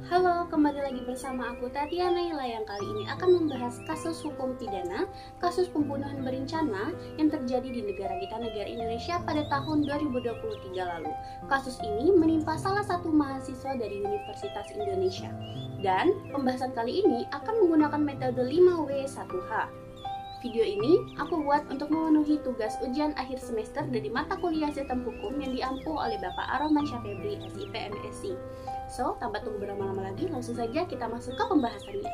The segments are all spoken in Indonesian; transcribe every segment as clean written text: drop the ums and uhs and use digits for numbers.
Halo, kembali lagi bersama aku Tatiana yang kali ini akan membahas kasus hukum pidana, kasus pembunuhan berencana yang terjadi di negara kita, negara Indonesia pada tahun 2023 lalu. Kasus ini menimpa salah satu mahasiswa dari Universitas Indonesia. Dan pembahasan kali ini akan menggunakan metode 5W1H. Video ini aku buat untuk memenuhi tugas ujian akhir semester dari mata kuliah Sistem Hukum yang diampu oleh Bapak Ar-Rahman Syah Febri, SIP MSc. So, tanpa tunggu berlama-lama lagi, langsung saja kita masuk ke pembahasannya.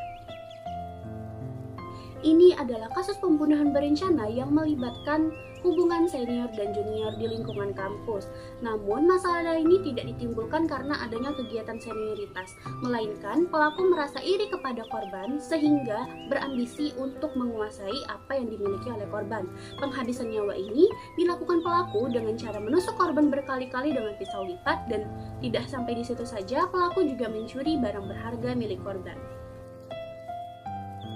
Ini adalah kasus pembunuhan berencana yang melibatkan hubungan senior dan junior di lingkungan kampus. Namun, masalah ini tidak ditimbulkan karena adanya kegiatan senioritas, melainkan pelaku merasa iri kepada korban sehingga berambisi untuk menguasai apa yang dimiliki oleh korban. Penghabisan nyawa ini dilakukan pelaku dengan cara menusuk korban berkali-kali dengan pisau lipat, dan tidak sampai di situ saja, pelaku juga mencuri barang berharga milik korban.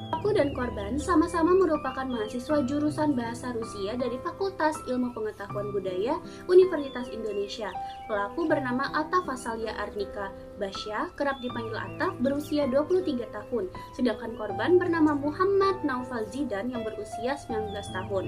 Pelaku dan korban sama-sama merupakan mahasiswa jurusan Bahasa Rusia dari Fakultas Ilmu Pengetahuan Budaya Universitas Indonesia. Pelaku bernama Ataf Fasalia Arnika Basya, kerap dipanggil Ataf, berusia 23 tahun. Sedangkan korban bernama Muhammad Naufal Zidan yang berusia 19 tahun.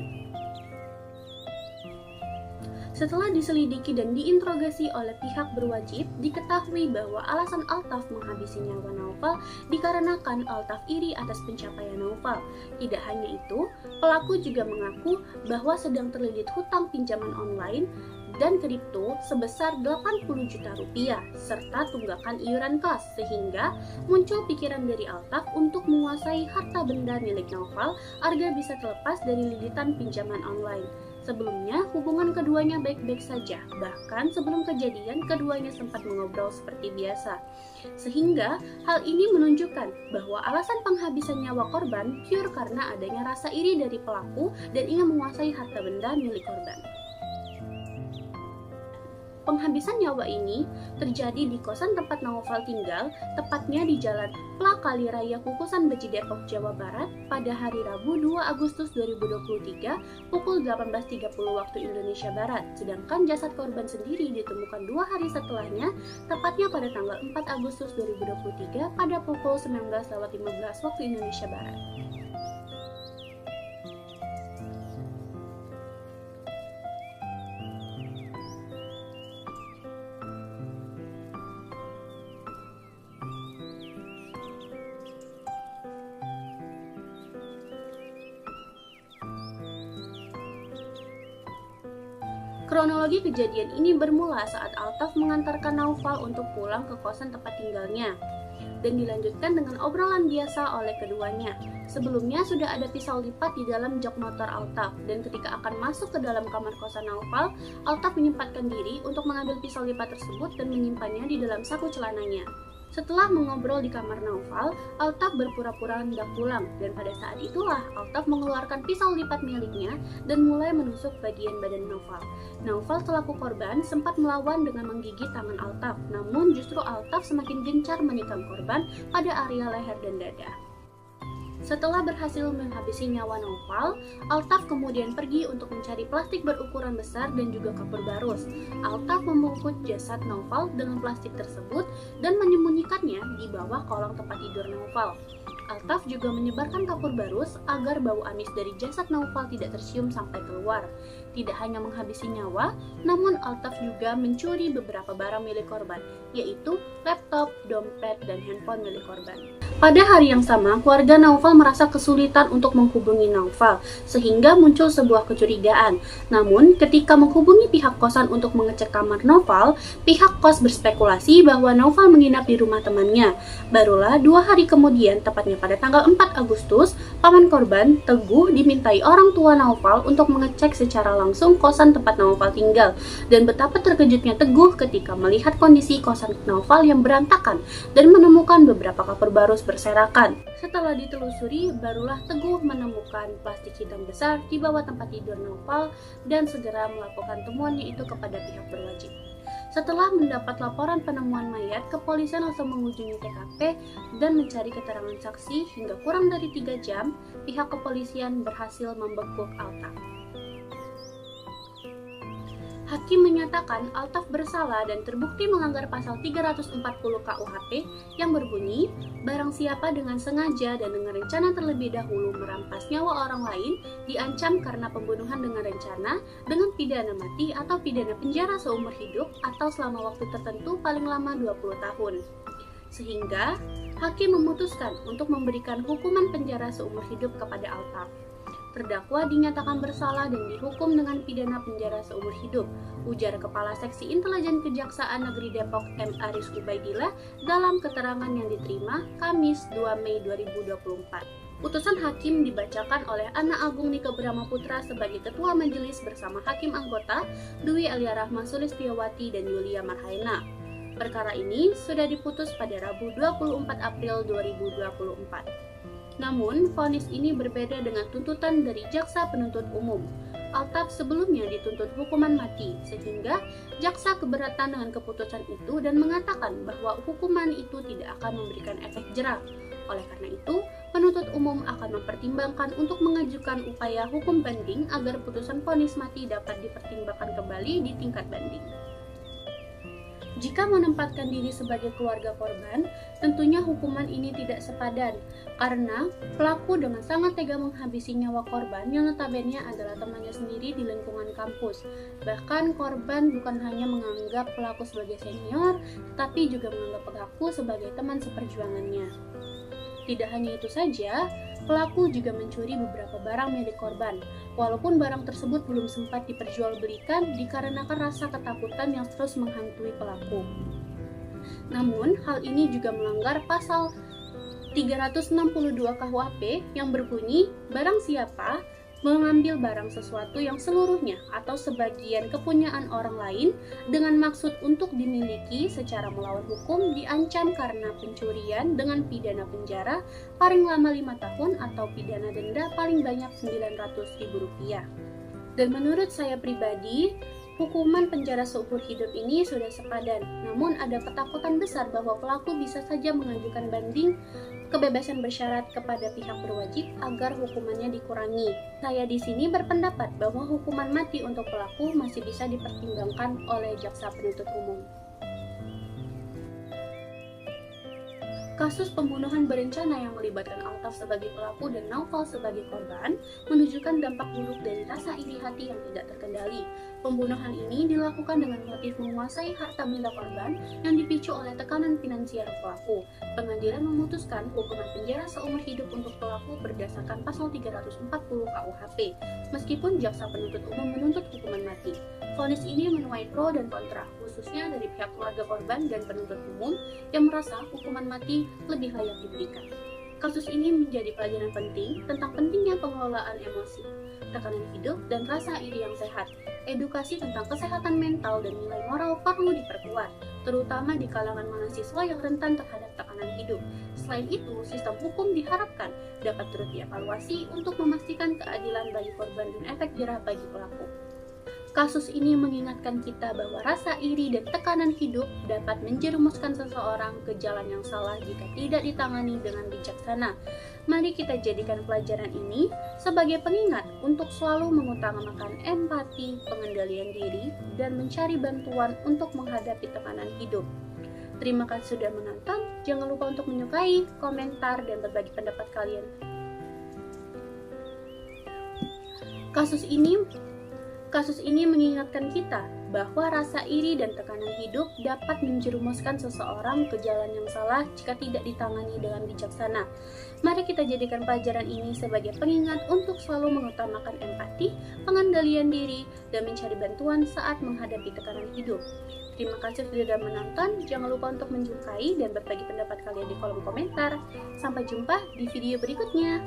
Setelah diselidiki dan diinterogasi oleh pihak berwajib, diketahui bahwa alasan Altaf menghabisi nyawa Naufal dikarenakan Altaf iri atas pencapaian Naufal. Tidak hanya itu, pelaku juga mengaku bahwa sedang terlilit hutang pinjaman online dan kripto sebesar 80 juta rupiah serta tunggakan iuran kelas, sehingga muncul pikiran dari Altaf untuk menguasai harta benda milik Naufal agar bisa terlepas dari lilitan pinjaman online. Sebelumnya, hubungan keduanya baik-baik saja, bahkan sebelum kejadian keduanya sempat mengobrol seperti biasa. Sehingga, hal ini menunjukkan bahwa alasan penghabisan nyawa korban pure karena adanya rasa iri dari pelaku dan ingin menguasai harta benda milik korban. Penghabisan nyawa ini terjadi di kosan tempat Naufal tinggal, tepatnya di Jalan Plakali Raya Kukusan Beji, Depok, Jawa Barat, pada hari Rabu 2 Agustus 2023 pukul 18.30 waktu Indonesia Barat. Sedangkan jasad korban sendiri ditemukan 2 hari setelahnya, tepatnya pada tanggal 4 Agustus 2023 pada pukul 19.15 waktu Indonesia Barat. Kronologi kejadian ini bermula saat Altaf mengantarkan Naufal untuk pulang ke kosan tempat tinggalnya, dan dilanjutkan dengan obrolan biasa oleh keduanya. Sebelumnya sudah ada pisau lipat di dalam jok motor Altaf, dan ketika akan masuk ke dalam kamar kosan Naufal, Altaf menyempatkan diri untuk mengambil pisau lipat tersebut dan menyimpannya di dalam saku celananya. Setelah mengobrol di kamar Naufal, Altaf berpura-pura hendak pulang, dan pada saat itulah Altaf mengeluarkan pisau lipat miliknya dan mulai menusuk bagian badan Naufal. Naufal selaku korban sempat melawan dengan menggigit tangan Altaf, namun justru Altaf semakin gencar menikam korban pada area leher dan dada. Setelah berhasil menghabisi nyawa Naufal, Altaf kemudian pergi untuk mencari plastik berukuran besar dan juga kapur barus. Altaf membungkus jasad Naufal dengan plastik tersebut dan menyembunyikannya di bawah kolong tempat tidur Naufal. Altaf juga menyebarkan kapur barus agar bau amis dari jasad Naufal tidak tercium sampai keluar. Tidak hanya menghabisi nyawa, namun Altaf juga mencuri beberapa barang milik korban, yaitu laptop, dompet, dan handphone milik korban. Pada hari yang sama, keluarga Naufal merasa kesulitan untuk menghubungi Naufal, sehingga muncul sebuah kecurigaan. Namun, ketika menghubungi pihak kosan untuk mengecek kamar Naufal, pihak kos berspekulasi bahwa Naufal menginap di rumah temannya. Barulah 2 hari kemudian, tepatnya pada tanggal 4 Agustus, paman korban, Teguh, dimintai orang tua Naufal untuk mengecek secara langsung kosan tempat Naufal tinggal. Dan betapa terkejutnya Teguh ketika melihat kondisi kosan Naufal yang berantakan dan menemukan beberapa kapur barus berserakan. Setelah ditelusuri, barulah Teguh menemukan plastik hitam besar di bawah tempat tidur Naufal dan segera melaporkan temuannya itu kepada pihak berwajib. Setelah mendapat laporan penemuan mayat, kepolisian langsung mengunjungi TKP dan mencari keterangan saksi. Hingga kurang dari 3 jam, pihak kepolisian berhasil membekuk Altaf. Hakim menyatakan Altaf bersalah dan terbukti melanggar pasal 340 KUHP yang berbunyi, barang siapa dengan sengaja dan dengan rencana terlebih dahulu merampas nyawa orang lain diancam karena pembunuhan dengan rencana dengan pidana mati atau pidana penjara seumur hidup atau selama waktu tertentu paling lama 20 tahun. Sehingga, hakim memutuskan untuk memberikan hukuman penjara seumur hidup kepada Altaf. Terdakwa dinyatakan bersalah dan dihukum dengan pidana penjara seumur hidup, ujar Kepala Seksi Intelijen Kejaksaan Negeri Depok M. Aris Ubaidillah dalam keterangan yang diterima Kamis 2 Mei 2024. Putusan hakim dibacakan oleh Ana Agung Nike Brahmaputra sebagai Ketua Majelis bersama hakim anggota Dwi Elia Rahma Sulistiawati dan Yulia Marhaena. Perkara ini sudah diputus pada Rabu 24 April 2024. Namun, vonis ini berbeda dengan tuntutan dari jaksa penuntut umum. Altaf sebelumnya dituntut hukuman mati, sehingga jaksa keberatan dengan keputusan itu dan mengatakan bahwa hukuman itu tidak akan memberikan efek jera. Oleh karena itu, penuntut umum akan mempertimbangkan untuk mengajukan upaya hukum banding agar putusan vonis mati dapat dipertimbangkan kembali di tingkat banding. Jika menempatkan diri sebagai keluarga korban, tentunya hukuman ini tidak sepadan, karena pelaku dengan sangat tega menghabisi nyawa korban yang notabene adalah temannya sendiri di lingkungan kampus. Bahkan korban bukan hanya menganggap pelaku sebagai senior, tetapi juga menganggap pelaku sebagai teman seperjuangannya. Tidak hanya itu saja, pelaku juga mencuri beberapa barang milik korban, walaupun barang tersebut belum sempat diperjualbelikan dikarenakan rasa ketakutan yang terus menghantui pelaku. Namun, hal ini juga melanggar pasal 362 KUHP yang berbunyi, barang siapa mengambil barang sesuatu yang seluruhnya atau sebagian kepunyaan orang lain dengan maksud untuk dimiliki secara melawan hukum diancam karena pencurian dengan pidana penjara paling lama 5 tahun atau pidana denda paling banyak Rp900.000. Dan menurut saya pribadi, hukuman penjara seumur hidup ini sudah sepadan. Namun ada ketakutan besar bahwa pelaku bisa saja mengajukan banding kebebasan bersyarat kepada pihak berwajib agar hukumannya dikurangi. Saya di sini berpendapat bahwa hukuman mati untuk pelaku masih bisa dipertimbangkan oleh jaksa penuntut umum. Kasus pembunuhan berencana yang melibatkan Altaf sebagai pelaku dan Naufal sebagai korban menunjukkan dampak buruk dari rasa iri hati yang tidak terkendali. Pembunuhan ini dilakukan dengan motif menguasai harta benda korban yang dipicu oleh tekanan finansial pelaku. Pengadilan memutuskan hukuman penjara seumur hidup untuk pelaku berdasarkan pasal 340 KUHP, meskipun jaksa penuntut umum menuntut hukuman mati. Vonis ini menuai pro dan kontra, khususnya dari pihak keluarga korban dan penuntut umum yang merasa hukuman mati lebih layak diberikan. Kasus ini menjadi pelajaran penting tentang pentingnya pengelolaan emosi, tekanan hidup, dan rasa iri yang sehat. Edukasi tentang kesehatan mental dan nilai moral perlu diperkuat, terutama di kalangan mahasiswa yang rentan terhadap tekanan hidup. Selain itu, sistem hukum diharapkan dapat terus dievaluasi untuk memastikan keadilan bagi korban dan efek jera bagi pelaku. Kasus ini mengingatkan kita bahwa rasa iri dan tekanan hidup dapat menjerumuskan seseorang ke jalan yang salah jika tidak ditangani dengan bijaksana. Mari kita jadikan pelajaran ini sebagai pengingat untuk selalu mengutamakan empati, pengendalian diri, dan mencari bantuan untuk menghadapi tekanan hidup. Terima kasih sudah menonton. Jangan lupa untuk menyukai, komentar, dan berbagi pendapat kalian. Kasus ini mengingatkan kita bahwa rasa iri dan tekanan hidup dapat menjerumuskan seseorang ke jalan yang salah jika tidak ditangani dengan bijaksana. Mari kita jadikan pelajaran ini sebagai pengingat untuk selalu mengutamakan empati, pengendalian diri, dan mencari bantuan saat menghadapi tekanan hidup. Terima kasih sudah menonton. Jangan lupa untuk menyukai dan berbagi pendapat kalian di kolom komentar. Sampai jumpa di video berikutnya.